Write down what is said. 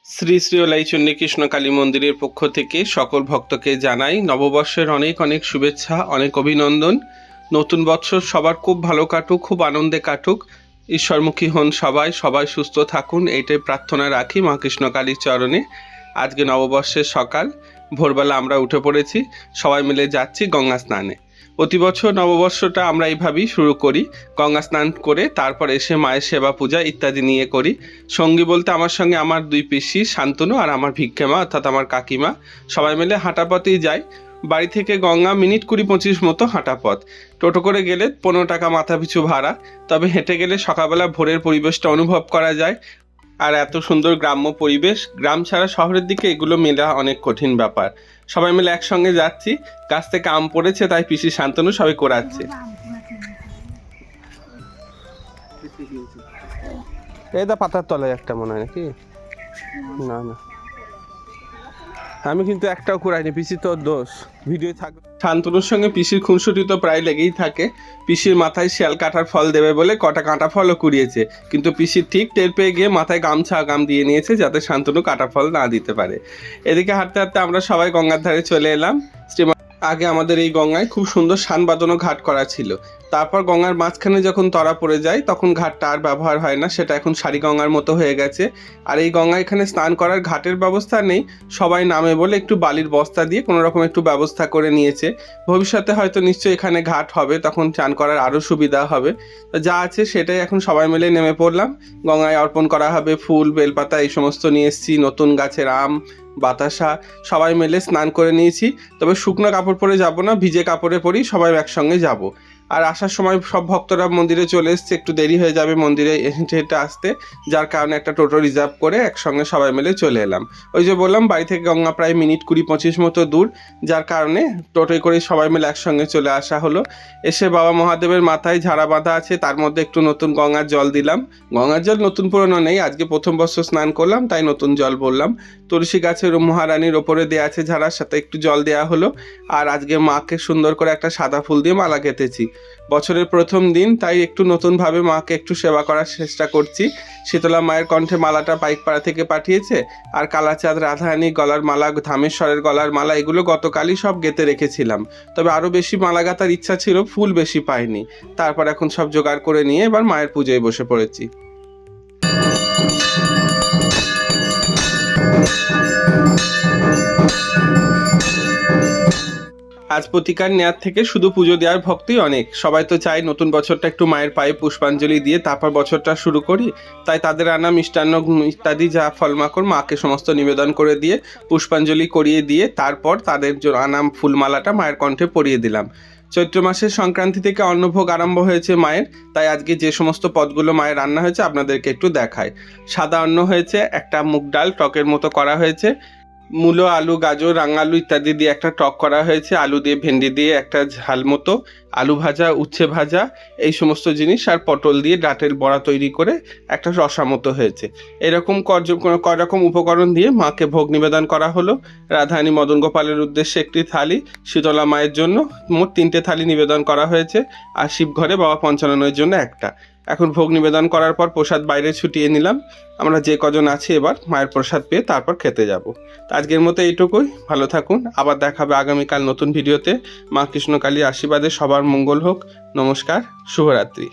শ্রী শ্রী ওলাইচন্ডী কৃষ্ণকালী মন্দিরের পক্ষ থেকে সকল ভক্তকে জানাই নববর্ষের অনেক অনেক শুভেচ্ছা, অনেক অভিনন্দন। নতুন বৎসর সবার খুব ভালো কাটুক, খুব আনন্দে কাটুক, ঈশ্বরমুখী হন সবাই, সবাই সুস্থ থাকুন, এইটাই প্রার্থনা রাখি মা কৃষ্ণকালীর চরণে। আজকে নববর্ষের সকাল, ভোরবেলা আমরা উঠে পড়েছি, সবাই মিলে যাচ্ছি গঙ্গা স্নানে। প্রতি বছর নববর্ষটা আমরা এইভাবেই শুরু করি, গঙ্গা স্নান করে তারপর এসে মায়ের সেবা পূজা ইত্যাদি নিয়ে করি। সঙ্গী বলতে আমার সঙ্গে আমার দুই পিসি শান্তনু আর আমার ভিক্ষেমা অর্থাৎ আমার কাকিমা, সবাই মিলে হাঁটা পথেই যাই। বাড়ি থেকে গঙ্গা মিনিট 20-25 মতো হাঁটা পথ। টোটো করে গেলে 15 টাকা মাথা পিছু ভাড়া, তবে হেঁটে গেলে সকালবেলা ভোরের পরিবেশটা অনুভব করা যায়। আর এত সুন্দর গ্রাম্য পরিবেশ, গ্রাম ছাড়া শহরের দিকে এগুলো মেলা অনেক কঠিন ব্যাপার। সবাই মিলে একসঙ্গে যাচ্ছি, গাছ থেকে আম পড়েছে তাই পিসি শান্তনু সবাই কোরাচ্ছে। এই দা পাতার তলায় একটা মনে হয় নাকি? না না, আমি কিন্তু একটাও কুড়াইনি, পিসি তোর দোষ, ভিডিও থাকবে। শান্তনুর সঙ্গে পিসির খুনসুটি তো প্রায় লেগেই থাকে। পিসির মাথায় শিয়াল কাঁটার ফল দেবে বলে কটা কাঁটা ফলও কুড়িয়েছে, কিন্তু পিসির ঠিক টের পেয়ে গিয়ে মাথায় গামছা আগাম দিয়ে নিয়েছে যাতে শান্তনু কাঁটা ফল না দিতে পারে। এদিকে হাঁটতে হাঁটতে আমরা সবাই গঙ্গার ধারে চলে এলাম। আগে আমাদের এই গঙ্গায় খুব সুন্দর শান বাঁধানো ঘাট করা ছিল, তারপর গঙ্গার মাঝখানে যখন তরা পড়ে যায় তখন ঘাটটা আর ব্যবহার হয় না, সেটা এখন সারি গঙ্গার মতো হয়ে গেছে। আর এই গঙ্গা এখানে স্নান করার ঘাটের ব্যবস্থা নেই, সবাই নামে বলে একটু বালির বস্তা দিয়ে কোনো রকম একটু ব্যবস্থা করে নিয়েছে। ভবিষ্যতে হয়তো নিশ্চয়ই এখানে ঘাট হবে, তখন চান করার আরও সুবিধা হবে। যা আছে সেটাই এখন সবাই মিলে নেমে পড়লাম। গঙ্গায় অর্পণ করা হবে ফুল, বেলপাতা এই সমস্ত নিয়ে এসেছি, নতুন গাছের আম, বাতাসা, সবাই মিলে স্নান করে নিয়েছি। তবে শুকনো কাপড় পরে যাব না, ভিজে কাপড়ে পরেই সবাই একসঙ্গে যাব। আর আসার সময় সব ভক্তরা মন্দিরে চলে এসছে, একটু দেরি হয়ে যাবে মন্দিরে হেঁটে হেঁটে আসতে, যার কারণে একটা টোটো রিজার্ভ করে একসঙ্গে সবাই মিলে চলে এলাম। ওই যে বললাম বাড়ি থেকে গঙ্গা প্রায় মিনিট 20-25 মতো দূর, যার কারণে টোটোয় করে সবাই মিলে একসঙ্গে চলে আসা হলো। এসে বাবা মহাদেবের মাথায় ঝাড়া বাঁধা আছে, তার মধ্যে একটু নতুন গঙ্গার জল দিলাম। গঙ্গার জল নতুন পুরনো নেই, আজকে প্রথম বছর স্নান করলাম তাই নতুন জল বললাম। তুলসী গাছের মহারানীর ওপরে দেওয়া আছে ঝাড়ার সাথে একটু জল দেওয়া হলো। আর আজকে মাকে সুন্দর করে একটা সাদা ফুল দিয়ে মালা গেঁথেছি, বছরের প্রথম দিন তাই একটু নতুনভাবে মাকে একটু সেবা করার চেষ্টা করছি। শীতলা মায়ের কণ্ঠে মালাটা পাইকপাড়া থেকে পাঠিয়েছে, আর কালাচাঁদ, রাধারানী গলার মালা, ধামেশ্বরের গলার মালা এগুলো গতকালই সব গেঁথে রেখেছিলাম। তবে আরও বেশি মালা গাঁথার ইচ্ছা ছিল, ফুল বেশি পাইনি। তারপর এখন সব জোগাড় করে নিয়ে এবার মায়ের পুজোয় বসে পড়েছি। আজ প্রতিকার নেওয়ার থেকে শুধু পুজো দেওয়ার ভক্তই অনেক। সবাই তো চায় নতুন বছরটা একটু মায়ের পায়ে পুষ্পাঞ্জলি দিয়ে তারপর বছরটা শুরু করি, তাই তাদের আনা মিষ্টান্ন ইত্যাদি যা ফলমাকড় মাকে সমস্ত নিবেদন করে দিয়ে পুষ্পাঞ্জলি করিয়ে দিয়ে তারপর তাদের আনা ফুলমালাটা মায়ের কণ্ঠে পরিয়ে দিলাম। চৈত্র মাসের সংক্রান্তি থেকে অন্নভোগ আরম্ভ হয়েছে মায়ের, তাই আজকে যে সমস্ত পদগুলো মায়ের রান্না হয়েছে আপনাদেরকে একটু দেখায়। সাদা অন্ন হয়েছে, একটা মুগ ডাল টকের মতো করা হয়েছে, মূলো, আলু, গাজর, রাঙালু ইত্যাদি দিয়ে একটা টক করা হয়েছে, আলু দিয়ে ভেন্ডি দিয়ে একটা ঝাল মতো, আলু ভাজা, উচ্ছে ভাজা এই সমস্ত জিনিস, আর পটল দিয়ে ডাঁটের বড়া তৈরি করে একটা রসা মতো হয়েছে। এরকম কয় রকম উপকরণ দিয়ে মাকে ভোগ নিবেদন করা হলো। রাধারানী মদন গোপালের উদ্দেশ্যে একটি থালি, শীতলা মায়ের জন্য মোট 3টে থালি নিবেদন করা হয়েছে, আর শিবঘরে বাবা পঞ্চাননের জন্য একটা। এখন ভোগ নিবেদন করার পর প্রসাদ বাইরে ছুটিয়ে নিলাম। আমরা যে কজন আছি এবার মায়ের প্রসাদ পেয়ে তারপর খেতে যাব। আজকের মতো এইটুকুই, ভালো থাকুন, আবার দেখা হবে আগামীকাল নতুন ভিডিওতে। মা কৃষ্ণকালীর আশীর্বাদে সবার মঙ্গল হোক। নমস্কার, শুভরাত্রি।